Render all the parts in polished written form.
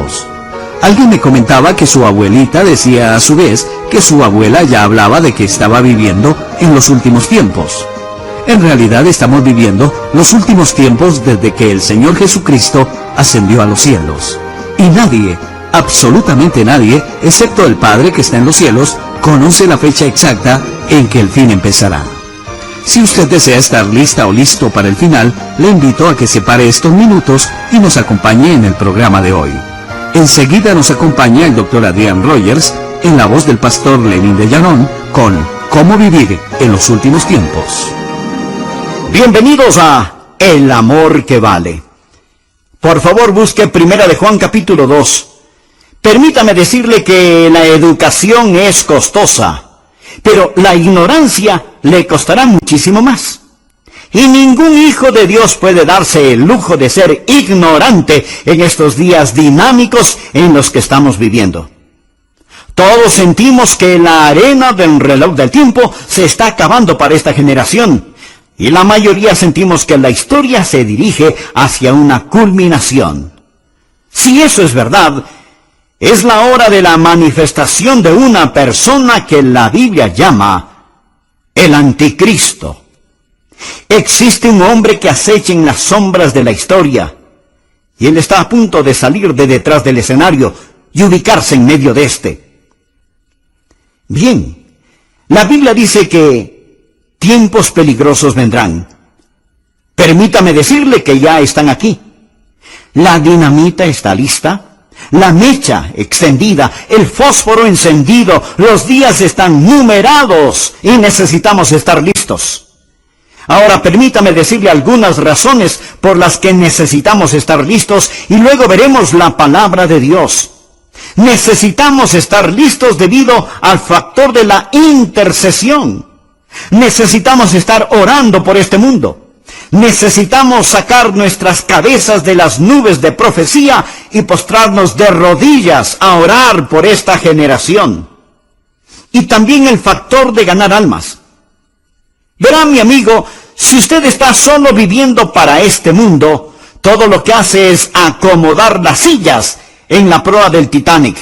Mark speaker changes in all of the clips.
Speaker 1: tiempos. Alguien me comentaba que su abuelita decía a su vez que su abuela ya hablaba de que estaba viviendo en los últimos tiempos. En realidad estamos viviendo los últimos tiempos desde que el Señor Jesucristo ascendió a los cielos. Y nadie, absolutamente nadie, excepto el Padre que está en los cielos, conoce la fecha exacta en que el fin empezará. Si usted desea estar lista o listo para el final, le invito a que separe estos minutos y nos acompañe en el programa de hoy. Enseguida nos acompaña el Dr. Adrián Rogers en la voz del pastor Lenín de Llanón con ¿Cómo vivir en los últimos tiempos?
Speaker 2: Bienvenidos a El amor que vale. Por favor, busque 1 de Juan capítulo 2. Permítame decirle que la educación es costosa, pero la ignorancia le costará muchísimo más. Y ningún hijo de Dios puede darse el lujo de ser ignorante en estos días dinámicos en los que estamos viviendo. Todos sentimos que la arena del reloj del tiempo se está acabando para esta generación. Y la mayoría sentimos que la historia se dirige hacia una culminación. Si eso es verdad, es la hora de la manifestación de una persona que la Biblia llama el Anticristo. Existe un hombre que acecha en las sombras de la historia, y él está a punto de salir de detrás del escenario y ubicarse en medio de este. Bien, la Biblia dice que tiempos peligrosos vendrán. Permítame decirle que ya están aquí. La dinamita está lista, la mecha extendida, el fósforo encendido, los días están numerados y necesitamos estar listos. Ahora permítame decirle algunas razones por las que necesitamos estar listos y luego veremos la palabra de Dios. Necesitamos estar listos debido al factor de la intercesión. Necesitamos estar orando por este mundo. Necesitamos sacar nuestras cabezas de las nubes de profecía y postrarnos de rodillas a orar por esta generación. Y también el factor de ganar almas. Verá, mi amigo, si usted está solo viviendo para este mundo, todo lo que hace es acomodar las sillas en la proa del Titanic.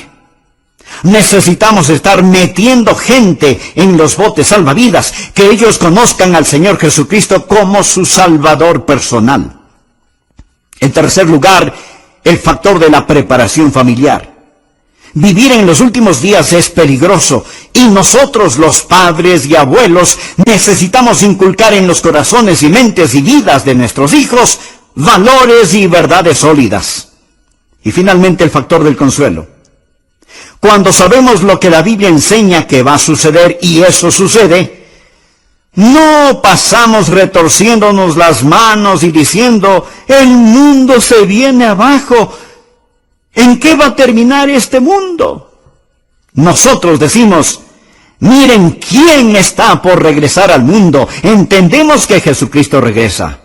Speaker 2: Necesitamos estar metiendo gente en los botes salvavidas, que ellos conozcan al Señor Jesucristo como su Salvador personal. En tercer lugar, el factor de la preparación familiar. Vivir en los últimos días es peligroso, y nosotros, los padres y abuelos, necesitamos inculcar en los corazones y mentes y vidas de nuestros hijos valores y verdades sólidas. Y finalmente el factor del consuelo. Cuando sabemos lo que la Biblia enseña que va a suceder y eso sucede, no pasamos retorciéndonos las manos y diciendo, el mundo se viene abajo. ¿En qué va a terminar este mundo? Nosotros decimos, miren quién está por regresar al mundo. Entendemos que Jesucristo regresa.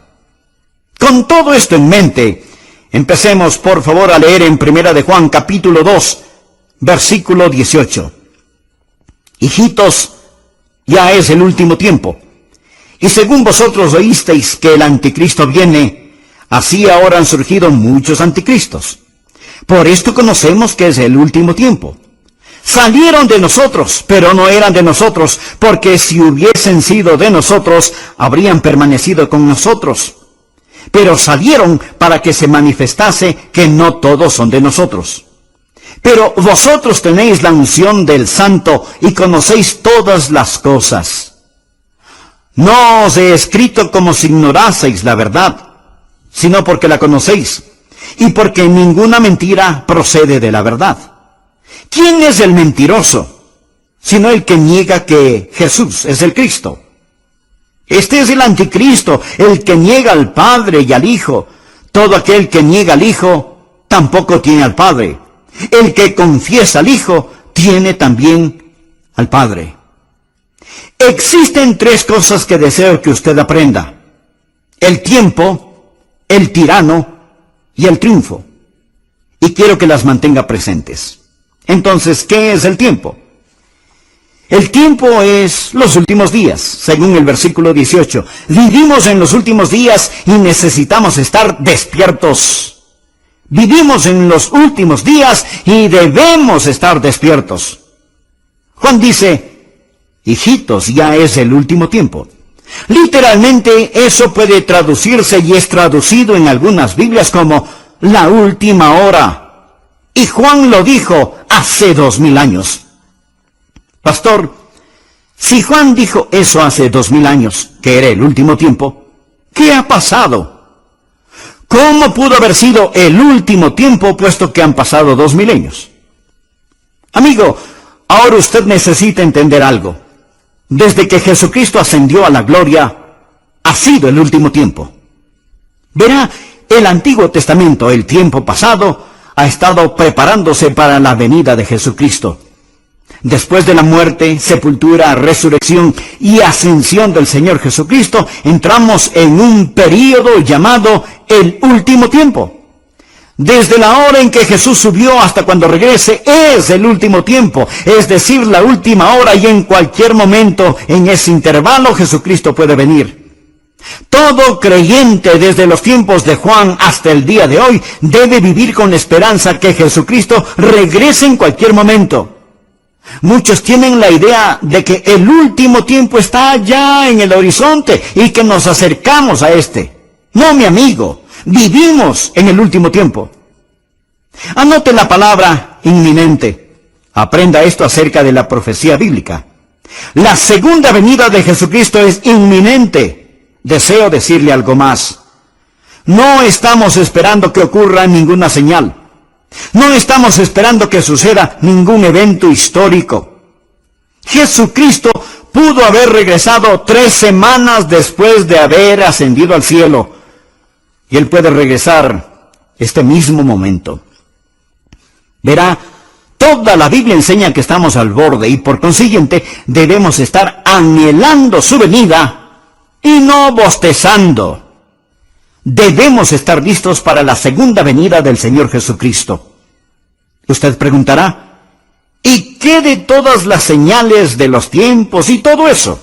Speaker 2: Con todo esto en mente, empecemos por favor a leer en 1 de Juan capítulo 2, versículo 18. Hijitos, ya es el último tiempo. Y según vosotros oísteis que el anticristo viene, así ahora han surgido muchos anticristos. Por esto conocemos que es el último tiempo. Salieron de nosotros, pero no eran de nosotros, porque si hubiesen sido de nosotros, habrían permanecido con nosotros. Pero salieron para que se manifestase que no todos son de nosotros. Pero vosotros tenéis la unción del Santo y conocéis todas las cosas. No os he escrito como si ignoraseis la verdad, sino porque la conocéis, y porque ninguna mentira procede de la verdad. ¿Quién es el mentiroso? Sino el que niega que Jesús es el Cristo. Este es el anticristo, el que niega al Padre y al Hijo. Todo aquel que niega al Hijo, tampoco tiene al Padre. El que confiesa al Hijo, tiene también al Padre. Existen tres cosas que deseo que usted aprenda: el tiempo, el tirano y el triunfo. Y quiero que las mantenga presentes. Entonces, ¿qué es el tiempo? El tiempo es los últimos días, según el versículo 18. Vivimos en los últimos días y necesitamos estar despiertos. Vivimos en los últimos días y debemos estar despiertos. Juan dice, hijitos, ya es el último tiempo. Literalmente eso puede traducirse y es traducido en algunas Biblias como la última hora. Y Juan lo dijo hace 2000 años. Pastor, si Juan dijo eso hace 2000 años, que era el último tiempo, ¿qué ha pasado? ¿Cómo pudo haber sido el último tiempo puesto que han pasado 2000 años? Amigo, ahora usted necesita entender algo. Desde que Jesucristo ascendió a la gloria, ha sido el último tiempo. Verá, el Antiguo Testamento, el tiempo pasado, ha estado preparándose para la venida de Jesucristo. Después de la muerte, sepultura, resurrección y ascensión del Señor Jesucristo, entramos en un período llamado el último tiempo. Desde la hora en que Jesús subió hasta cuando regrese es el último tiempo, es decir, la última hora, y en cualquier momento en ese intervalo Jesucristo puede venir. Todo creyente desde los tiempos de Juan hasta el día de hoy debe vivir con la esperanza que Jesucristo regrese en cualquier momento. Muchos tienen la idea de que el último tiempo está ya en el horizonte y que nos acercamos a este. No, mi amigo, vivimos en el último tiempo. Anote la palabra inminente. Aprenda esto acerca de la profecía bíblica. La segunda venida de Jesucristo es inminente. Deseo decirle algo más. No estamos esperando que ocurra ninguna señal. No estamos esperando que suceda ningún evento histórico. Jesucristo pudo haber regresado 3 semanas después de haber ascendido al cielo. Y Él puede regresar este mismo momento. Verá, toda la Biblia enseña que estamos al borde y por consiguiente debemos estar anhelando su venida y no bostezando. Debemos estar listos para la segunda venida del Señor Jesucristo. Usted preguntará, ¿y qué de todas las señales de los tiempos y todo eso?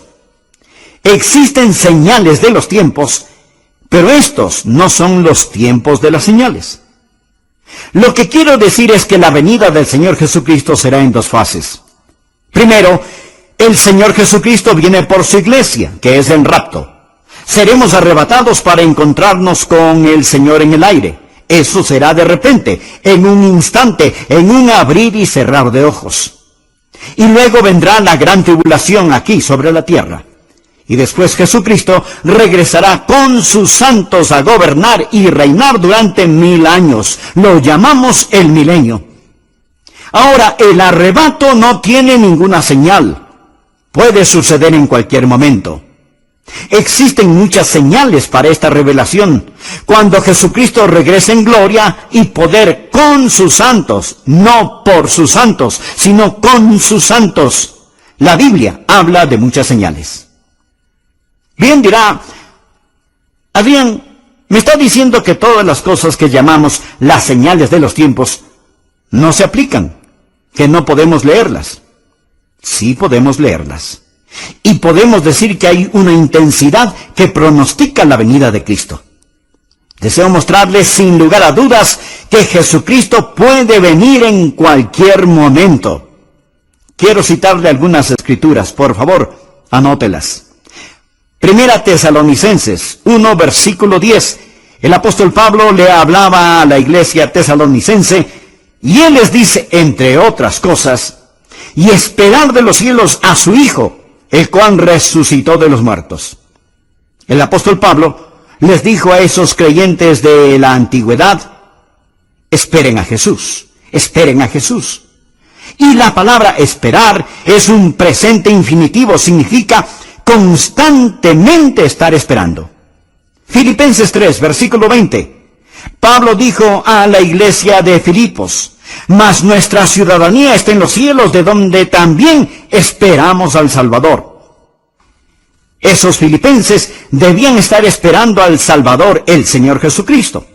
Speaker 2: Existen señales de los tiempos, pero estos no son los tiempos de las señales. Lo que quiero decir es que la venida del Señor Jesucristo será en 2 fases. Primero, el Señor Jesucristo viene por su iglesia, que es el rapto. Seremos arrebatados para encontrarnos con el Señor en el aire. Eso será de repente, en un instante, en un abrir y cerrar de ojos. Y luego vendrá la gran tribulación aquí sobre la tierra. Y después Jesucristo regresará con sus santos a gobernar y reinar durante 1000 años. Lo llamamos el milenio. Ahora, el arrebato no tiene ninguna señal. Puede suceder en cualquier momento. Existen muchas señales para esta revelación. Cuando Jesucristo regrese en gloria y poder con sus santos, no por sus santos, sino con sus santos. La Biblia habla de muchas señales. Bien, dirá, Adrián, me está diciendo que todas las cosas que llamamos las señales de los tiempos no se aplican, que no podemos leerlas. Sí podemos leerlas. Y podemos decir que hay una intensidad que pronostica la venida de Cristo. Deseo mostrarles sin lugar a dudas que Jesucristo puede venir en cualquier momento. Quiero citarle algunas escrituras, por favor, anótelas. Primera Tesalonicenses 1, versículo 10. El apóstol Pablo le hablaba a la iglesia tesalonicense y él les dice, entre otras cosas, y esperar de los cielos a su Hijo, el cual resucitó de los muertos. El apóstol Pablo les dijo a esos creyentes de la antigüedad, esperen a Jesús, esperen a Jesús. Y la palabra esperar es un presente infinitivo, significa constantemente estar esperando. Filipenses 3, versículo 20. Pablo dijo a la iglesia de Filipos, mas nuestra ciudadanía está en los cielos, de donde también esperamos al Salvador. Esos filipenses debían estar esperando al Salvador, el Señor Jesucristo.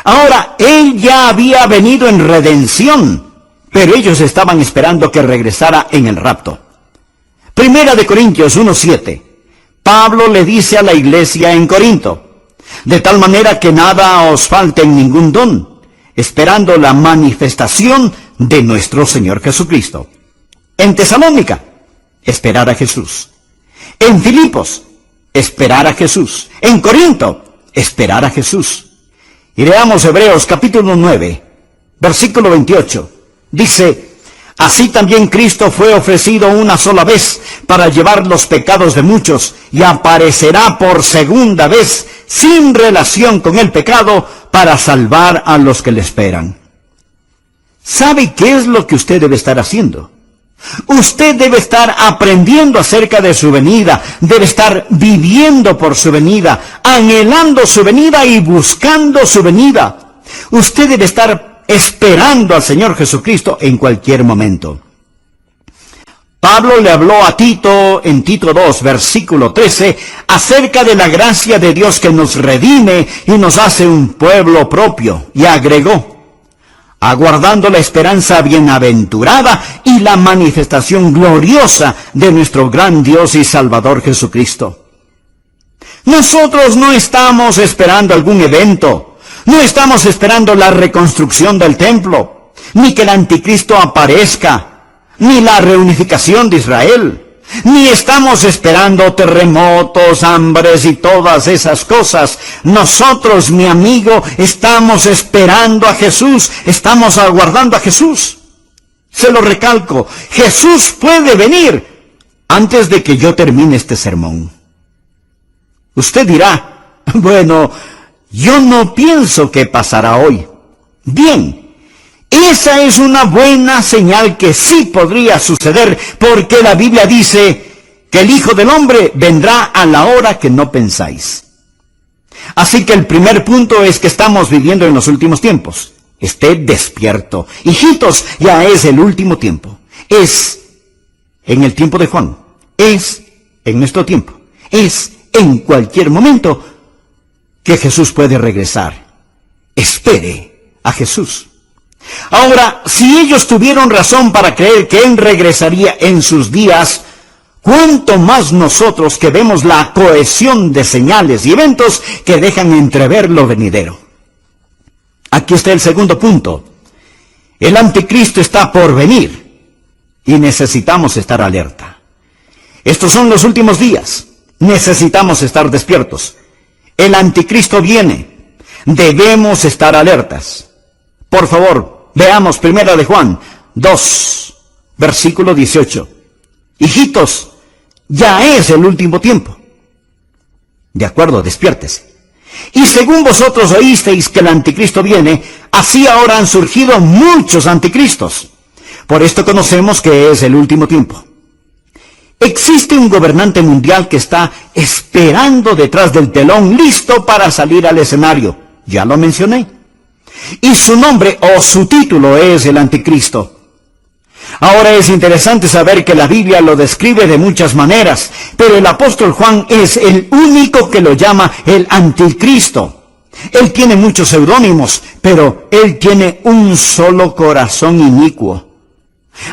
Speaker 2: Ahora, Él ya había venido en redención, pero ellos estaban esperando que regresara en el rapto. Primera de Corintios 1:7. Pablo le dice a la iglesia en Corinto, de tal manera que nada os falte en ningún don, esperando la manifestación de nuestro Señor Jesucristo. En Tesalónica, esperar a Jesús. En Filipos, esperar a Jesús. En Corinto, esperar a Jesús. Y leamos Hebreos capítulo 9, versículo 28. Dice: así también Cristo fue ofrecido una sola vez para llevar los pecados de muchos, y aparecerá por segunda vez sin relación con el pecado para salvar a los que le esperan. ¿Sabe qué es lo que usted debe estar haciendo? Usted debe estar aprendiendo acerca de su venida, debe estar viviendo por su venida, anhelando su venida y buscando su venida. Usted debe estar esperando al Señor Jesucristo en cualquier momento. Pablo le habló a Tito en Tito 2, versículo 13, acerca de la gracia de Dios que nos redime y nos hace un pueblo propio, y agregó: aguardando la esperanza bienaventurada y la manifestación gloriosa de nuestro gran Dios y Salvador Jesucristo. Nosotros no estamos esperando algún evento, no estamos esperando la reconstrucción del templo, ni que el anticristo aparezca, ni la reunificación de Israel, ni estamos esperando terremotos, hambres y todas esas cosas. Nosotros, mi amigo, estamos esperando a Jesús, estamos aguardando a Jesús. Se lo recalco, Jesús puede venir antes de que yo termine este sermón. Usted dirá: bueno, yo no pienso que pasará hoy. Bien. Esa es una buena señal que sí podría suceder, porque la Biblia dice que el Hijo del Hombre vendrá a la hora que no pensáis. Así que el primer punto es que estamos viviendo en los últimos tiempos. Esté despierto. Hijitos, ya es el último tiempo. Es en el tiempo de Juan. Es en nuestro tiempo. Es en cualquier momento que Jesús puede regresar. Espere a Jesús. Ahora, si ellos tuvieron razón para creer que Él regresaría en sus días, ¿cuánto más nosotros que vemos la cohesión de señales y eventos que dejan entrever lo venidero? Aquí está el segundo punto. El anticristo está por venir y necesitamos estar alerta. Estos son los últimos días. Necesitamos estar despiertos. El anticristo viene. Debemos estar alertas. Por favor, veamos Primera de Juan 2, versículo 18. Hijitos, ya es el último tiempo. De acuerdo, despiértese. Y según vosotros oísteis que el anticristo viene, así ahora han surgido muchos anticristos. Por esto conocemos que es el último tiempo. Existe un gobernante mundial que está esperando detrás del telón, listo para salir al escenario. Ya lo mencioné. Y su nombre o su título es el anticristo. Ahora es interesante saber que la Biblia lo describe de muchas maneras, pero el apóstol Juan es el único que lo llama el anticristo. Él tiene muchos seudónimos, pero él tiene un solo corazón inicuo.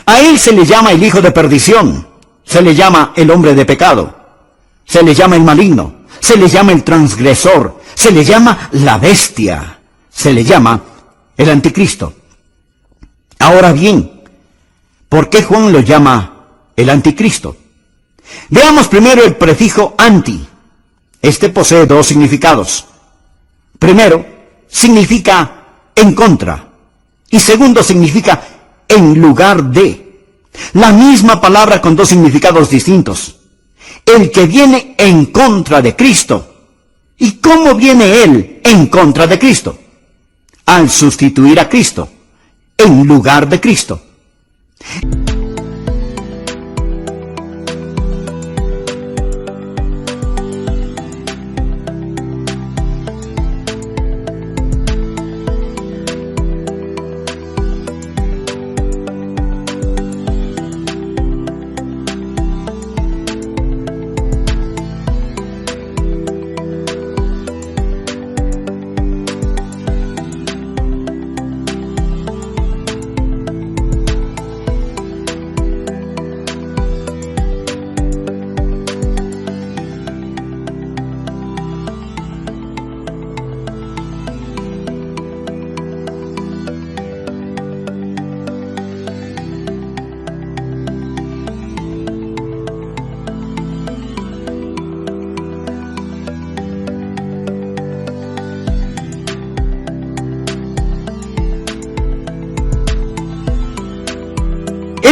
Speaker 2: A él se le llama el hijo de perdición, se le llama el hombre de pecado, se le llama el maligno, se le llama el transgresor, se le llama la bestia. Se le llama el anticristo. Ahora bien, ¿por qué Juan lo llama el anticristo? Veamos primero el prefijo anti. Este posee dos significados. Primero, significa en contra. Y segundo, significa en lugar de. La misma palabra con dos significados distintos. El que viene en contra de Cristo. ¿Y cómo viene él en contra de Cristo? Al sustituir a Cristo, en lugar de Cristo.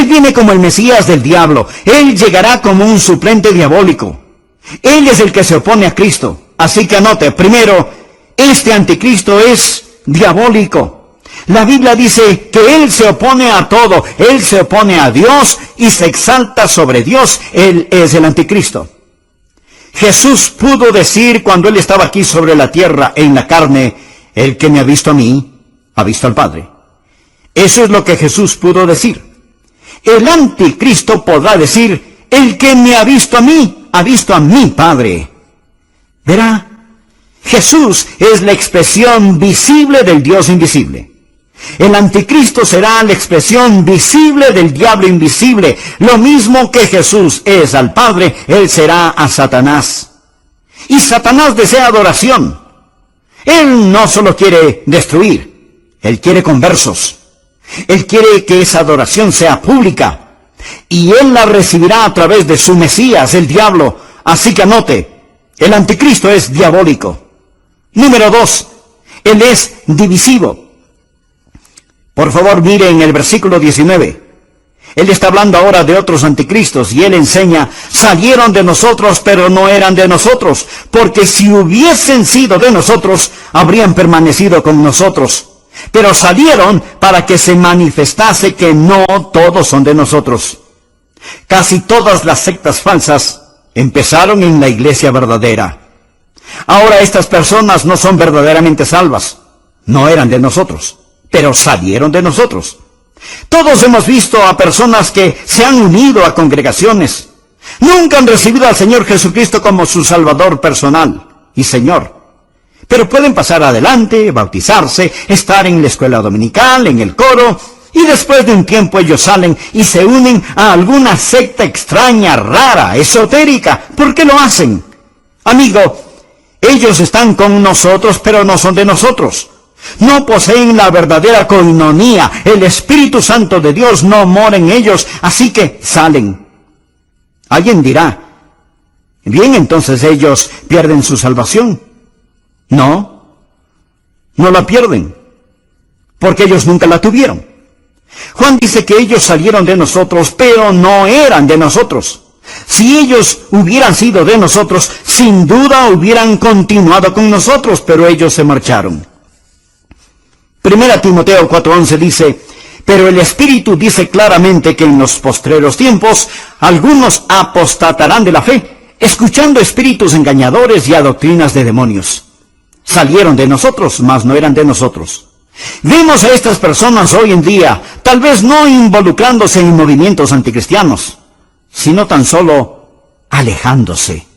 Speaker 2: Él viene como el Mesías del diablo. Él llegará como un suplente diabólico. Él es el que se opone a Cristo. Así que anote, primero, este anticristo es diabólico. La Biblia dice que Él se opone a todo. Él se opone a Dios y se exalta sobre Dios. Él es el anticristo. Jesús pudo decir cuando Él estaba aquí sobre la tierra en la carne, el que me ha visto a mí, ha visto al Padre. Eso es lo que Jesús pudo decir. El anticristo podrá decir, el que me ha visto a mí, ha visto a mi Padre. Verá, Jesús es la expresión visible del Dios invisible. El anticristo será la expresión visible del diablo invisible. Lo mismo que Jesús es al Padre, Él será a Satanás. Y Satanás desea adoración. Él no solo quiere destruir, Él quiere conversos. Él quiere que esa adoración sea pública. Y Él la recibirá a través de su Mesías, el diablo. Así que anote, el anticristo es diabólico. Número 2, Él es divisivo. Por favor, mire en el versículo 19. Él está hablando ahora de otros anticristos y Él enseña, salieron de nosotros, pero no eran de nosotros, porque si hubiesen sido de nosotros, habrían permanecido con nosotros. Pero salieron para que se manifestase que no todos son de nosotros. Casi todas las sectas falsas empezaron en la iglesia verdadera. Ahora estas personas no son verdaderamente salvas. No eran de nosotros, pero salieron de nosotros. Todos hemos visto a personas que se han unido a congregaciones. Nunca han recibido al Señor Jesucristo como su Salvador personal y Señor. Pero pueden pasar adelante, bautizarse, estar en la escuela dominical, en el coro, y después de un tiempo ellos salen y se unen a alguna secta extraña, rara, esotérica. ¿Por qué lo hacen? Amigo, ellos están con nosotros, pero no son de nosotros. No poseen la verdadera coinonía. El Espíritu Santo de Dios no mora en ellos, así que salen. Alguien dirá, bien, entonces ellos pierden su salvación. No la pierden, porque ellos nunca la tuvieron. Juan dice que ellos salieron de nosotros, pero no eran de nosotros. Si ellos hubieran sido de nosotros, sin duda hubieran continuado con nosotros, pero ellos se marcharon. 1 Timoteo 4:11 dice, pero el Espíritu dice claramente que en los postreros tiempos algunos apostatarán de la fe, escuchando espíritus engañadores y a doctrinas de demonios. Salieron de nosotros, mas no eran de nosotros. Vemos a estas personas hoy en día, tal vez no involucrándose en movimientos anticristianos, sino tan solo alejándose.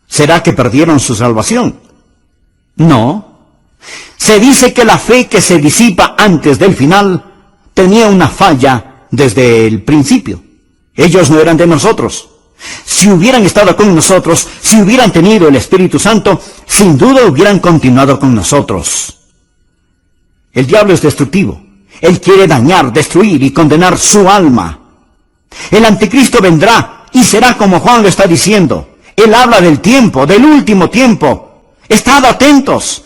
Speaker 2: ¿Será que perdieron su salvación? No. Se dice que la fe que se disipa antes del final tenía una falla desde el principio. Ellos no eran de nosotros. Si hubieran estado con nosotros, si hubieran tenido el Espíritu Santo, sin duda hubieran continuado con nosotros. El diablo es destructivo. Él quiere dañar, destruir y condenar su alma. El anticristo vendrá y será como Juan lo está diciendo. Él habla del tiempo, del último tiempo. Estad atentos.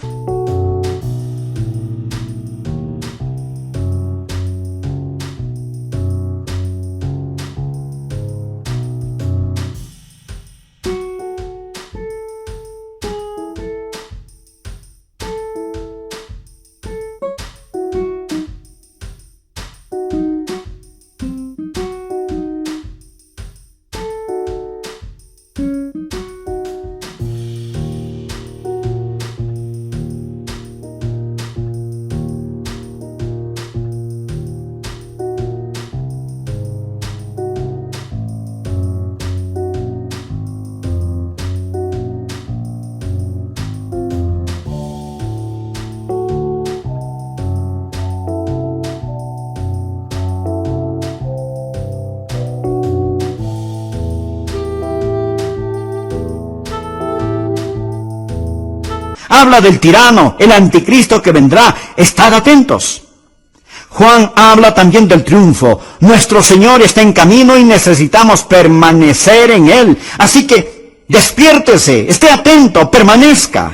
Speaker 2: Habla del tirano, el anticristo que vendrá. Estad atentos. Juan habla también del triunfo. Nuestro Señor está en camino y necesitamos permanecer en Él. Así que despiértese, esté atento, permanezca.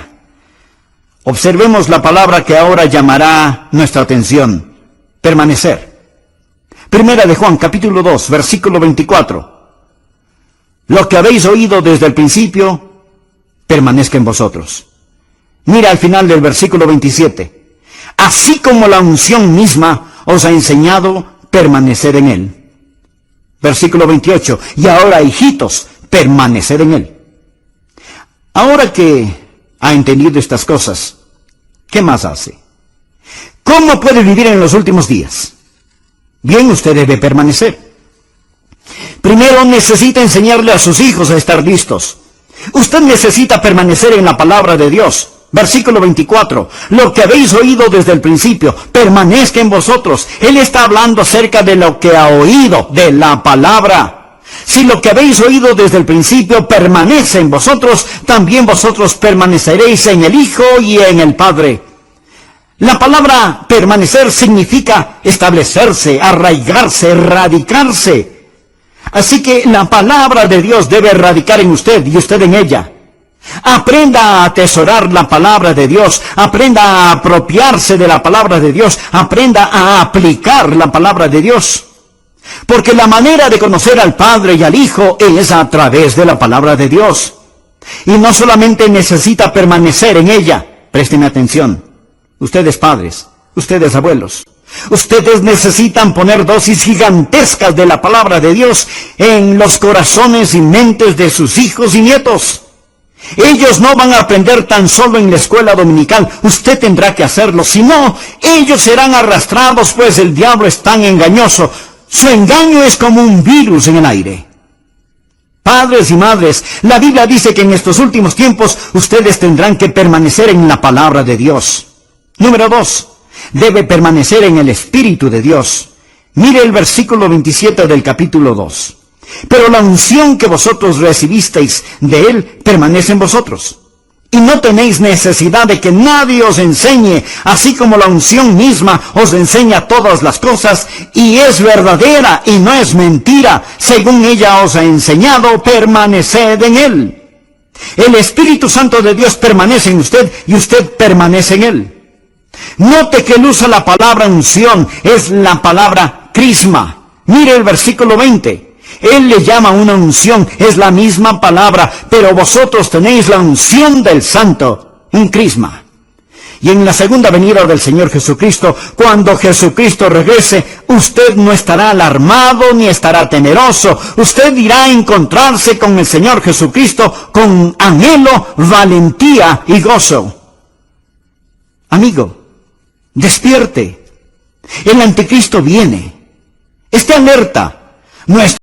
Speaker 2: Observemos la palabra que ahora llamará nuestra atención. Permanecer. Primera de Juan, capítulo 2, versículo 24. Lo que habéis oído desde el principio, permanezca en vosotros. Mira al final del versículo 27. Así como la unción misma os ha enseñado, permanecer en él. Versículo 28. Y ahora, hijitos, permanecer en él. Ahora que ha entendido estas cosas, ¿qué más hace? ¿Cómo puede vivir en los últimos días? Bien, usted debe permanecer. Primero necesita enseñarle a sus hijos a estar listos. Usted necesita permanecer en la palabra de Dios. Versículo 24. Lo que habéis oído desde el principio, permanezca en vosotros. Él está hablando acerca de lo que ha oído, de la palabra. Si lo que habéis oído desde el principio permanece en vosotros, también vosotros permaneceréis en el Hijo y en el Padre. La palabra permanecer significa establecerse, arraigarse, radicarse. Así que la palabra de Dios debe radicar en usted y usted en ella. Aprenda a atesorar la palabra de Dios, aprenda a apropiarse de la palabra de Dios, aprenda a aplicar la palabra de Dios. Porque la manera de conocer al Padre y al Hijo es a través de la palabra de Dios. Y no solamente necesita permanecer en ella, présteme atención. Ustedes padres, ustedes abuelos, ustedes necesitan poner dosis gigantescas de la palabra de Dios en los corazones y mentes de sus hijos y nietos. Ellos no van a aprender tan solo en la escuela dominical, usted tendrá que hacerlo, si no, ellos serán arrastrados, pues el diablo es tan engañoso. Su engaño es como un virus en el aire. Padres y madres, la Biblia dice que en estos últimos tiempos ustedes tendrán que permanecer en la palabra de Dios. Número 2, debe permanecer en el Espíritu de Dios. Mire el versículo 27 del capítulo 2. Pero la unción que vosotros recibisteis de Él permanece en vosotros. Y no tenéis necesidad de que nadie os enseñe, así como la unción misma os enseña todas las cosas, y es verdadera y no es mentira. Según ella os ha enseñado, permaneced en Él. El Espíritu Santo de Dios permanece en usted y usted permanece en Él. Note que él usa la palabra unción, es la palabra crisma. Mire el versículo 20. Él le llama una unción, es la misma palabra, pero vosotros tenéis la unción del Santo, un crisma. Y en la segunda venida del Señor Jesucristo, cuando Jesucristo regrese, usted no estará alarmado ni estará temeroso. Usted irá a encontrarse con el Señor Jesucristo con anhelo, valentía y gozo. Amigo, despierte. El anticristo viene. Esté alerta. Nuestro